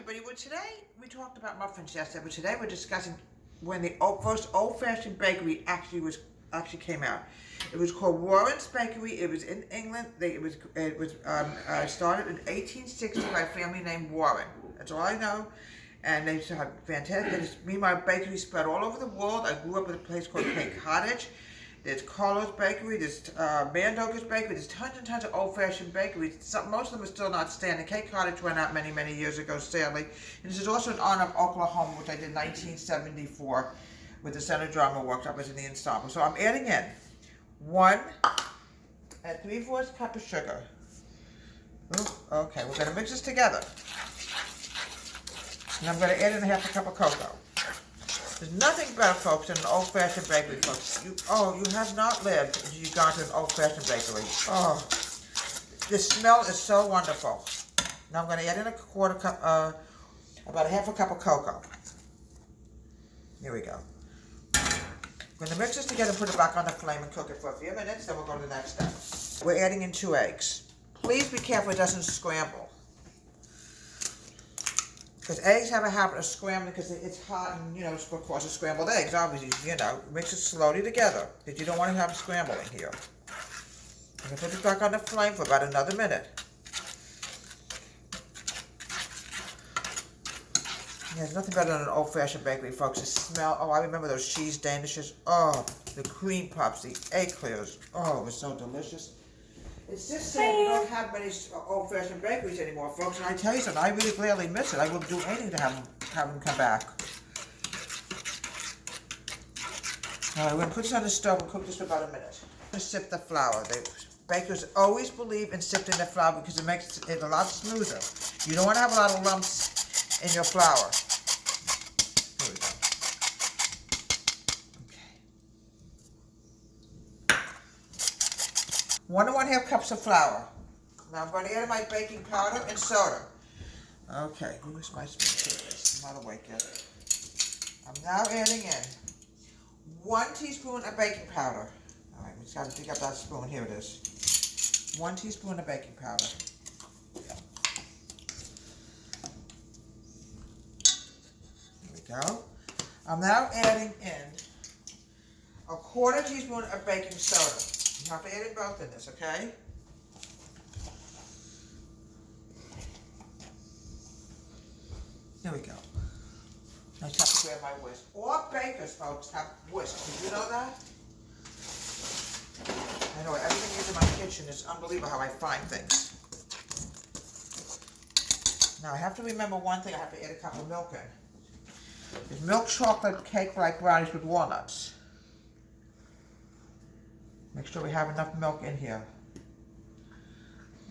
everybody. Well, today we talked about muffins yesterday, but today we're discussing when the first old-fashioned bakery actually came out. It was called Warren's Bakery. It was in England. It was started in 1860 by a family named Warren. That's all I know. And they had fantastic. Meanwhile, bakeries spread all over the world. I grew up in a place called Cape Cottage. There's Carlo's Bakery, there's Mandoga's Bakery, there's tons and tons of old-fashioned bakeries. Most of them are still not standing. Cape Cottage went out many, many years ago, sadly. And this is also in honor of Oklahoma, which I did in 1974 with the Center Drama Workshop. I was in the ensemble. So I'm adding in 1 3/4 cup of sugar. Ooh, okay, we're going to mix this together. And I'm going to add in 1/2 cup of cocoa. There's nothing better, folks, than an old-fashioned bakery, folks. You have not lived until you've gone to an old-fashioned bakery. Oh, the smell is so wonderful. Now I'm going to add in about 1/2 cup of cocoa. Here we go. I'm going to mix this together and put it back on the flame and cook it for a few minutes, then we'll go to the next step. We're adding in 2 eggs. Please be careful it doesn't scramble. Because eggs have a habit of scrambling because it's hot and, it's what causes scrambled eggs, obviously, mix it slowly together because you don't want to have scrambling here. I'm going to put this back on the flame for about another minute. There's nothing better than an old-fashioned bakery, folks. The smell, I remember those cheese danishes. Oh, the cream puffs, the eclairs. Oh, it was so delicious. It's just sad we don't have many old-fashioned bakeries anymore, folks. And I tell you something, I really gladly miss it. I will do anything to have them come back. All right, we're going to put this on the stove and cook this for about a minute. Just sip the flour. Bakers always believe in sifting the flour because it makes it a lot smoother. You don't want to have a lot of lumps in your flour. Here we go. 1 to 1/2 cups of flour. Now I'm going to add my baking powder and soda. Okay, where's my spoon? I'm not awake yet. I'm now adding in 1 teaspoon of baking powder. All right, we just got to dig up that spoon. Here it is. 1 teaspoon of baking powder. Here we go. I'm now adding in 1/4 teaspoon of baking soda. You have to add in both in this, okay? There we go. I just have to grab my whisk. All bakers, folks, have whisks. Did you know that? I know everything is in my kitchen. It's unbelievable how I find things. Now I have to remember one thing. I have to add a cup of milk in. There's milk chocolate cake like brownies with walnuts. Make sure we have enough milk in here.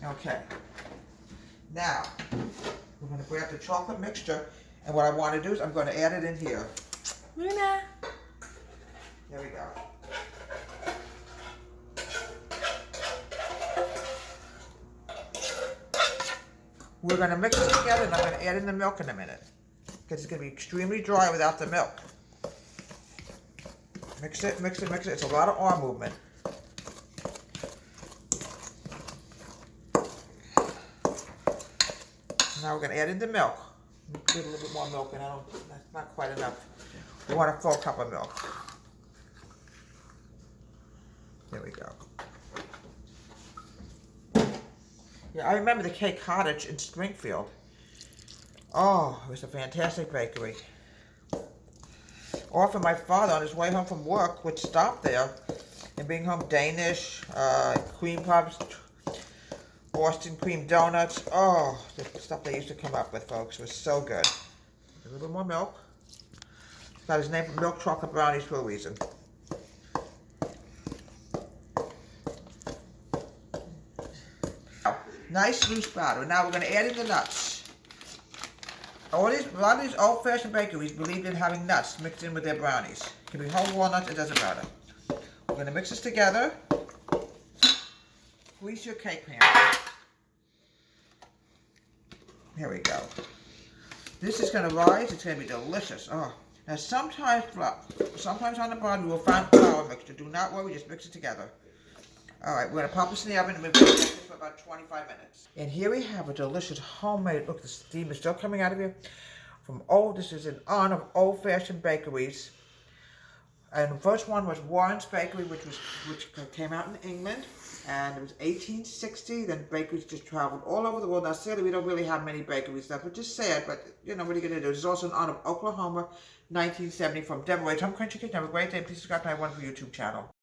Okay. Now, we're going to grab the chocolate mixture, and what I want to do is I'm going to add it in here. Luna. There we go. We're going to mix it together, and I'm going to add in the milk in a minute, because it's going to be extremely dry without the milk. Mix it, mix it, mix it. It's a lot of arm movement. Now we're going to add in the milk. Put a little bit more milk in. That's not quite enough. We want a full cup of milk. There we go. Yeah, I remember the Cape Cottage in Springfield. Oh, it was a fantastic bakery. Often my father, on his way home from work, would stop there and bring home Danish, cream puffs, Boston cream donuts. Oh, the stuff they used to come up with, folks, was so good. A little bit more milk. Got his name from milk chocolate brownies for a reason. Nice loose batter. Now we're going to add in the nuts. A lot of these old-fashioned bakeries believed in having nuts mixed in with their brownies. It can be whole walnuts, it doesn't matter. We're going to mix this together. Grease your cake pan. Here we go. This is going to rise. It's going to be delicious. Oh, now sometimes on the bottom you will find flour mixture. Do not worry, just mix it together. All right, we're gonna pop this in the oven and we're gonna bake this for about 25 minutes. And here we have a delicious homemade, look, the steam is still coming out of here. This is in honor of old-fashioned bakeries. And the first one was Warren's Bakery, which came out in England. And it was 1860. Then bakeries just traveled all over the world. Now, sadly, we don't really have many bakeries left, but just sad. But, you know, what are you going to do? This is also in honor of Oklahoma, 1970 from Deborah Waite. I'm Crunchy Kitchen. Have a great day. Please subscribe to my wonderful YouTube channel.